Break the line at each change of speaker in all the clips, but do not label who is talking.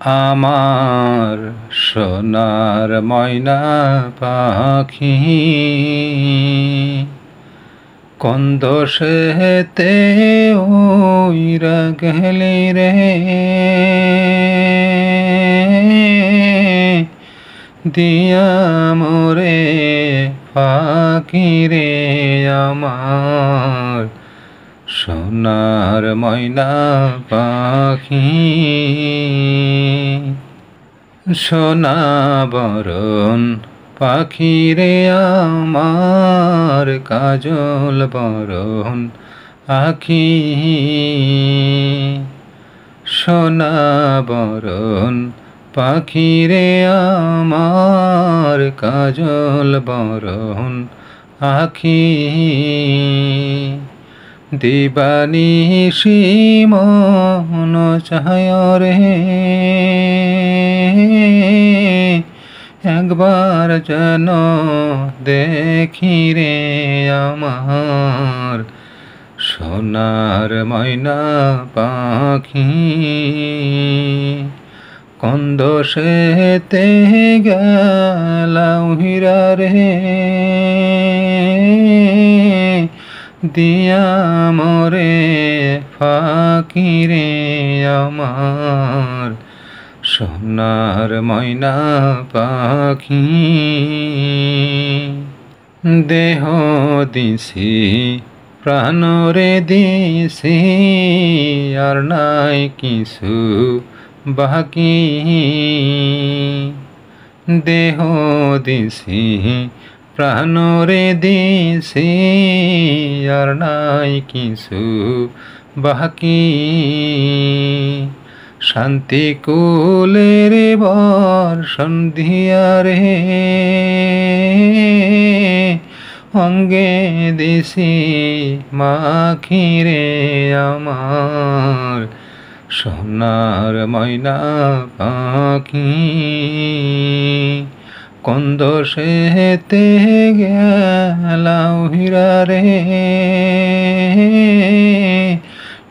আমার সোনার ময়না পাখি কোন দোষেতে উইরা গেলি রে, দিয়া মোরে ফাঁকি রে আমার সোনার ময়না পাখি। সোনা বরণ পাখি রে আমার কাজল বরণ আখি, সোনা বরণ পাখি রে আমার কাজল বরণ আখি। দিবানিশি মন চায় রে, একবার যেন দেখি রে আমার সোনার ময়না পাখি। কোন দোষেতে গেলাম হীরা রে, দিয়া মোরে ফাঁকি রে আমার সোনার ময়না পাখি। দেহ দিছি প্রাণ রে দিছি, আর নাই কিছু বাকি। দেহ দিছি প্রাণ রে দিছি, আর নাই কিছু বাকি। শান্তি কুলের বর্ষণ দিয়া রে, অঙ্গে দিছি মাখি রে আমার সোনার ময়না পাখি। কোন দোষেতে গেলাম হীরা রে,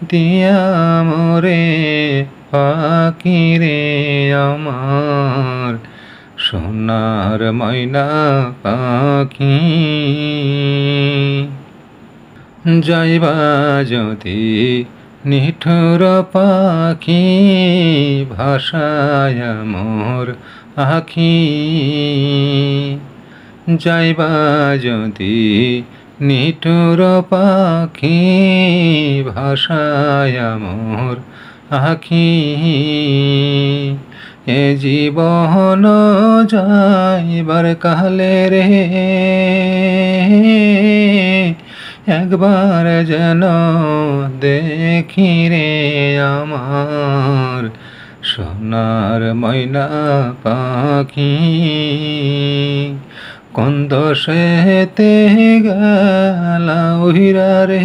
দিয়া মোরে ফাঁকি রে আমার সোনার ময়না পাখি। যাইবা যদি নিঠুর পাখি, ভাষায় মোর আখি। যাইবা যদি নিঠুর পাখি, ভাষায় মোর আখি। এ জীবন যাইবার কালে রে, একবার যেন দেখি রে আমার সোনার ময়না পাখি। কোন দোষেতে গেলাম হীরা রে,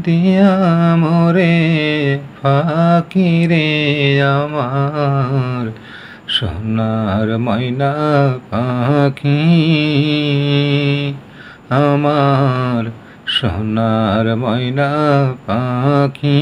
দিয়া মোরে ফাঁকি রে আমার সোনার ময়না পাখি। আমার সোনার ময়না পাখি।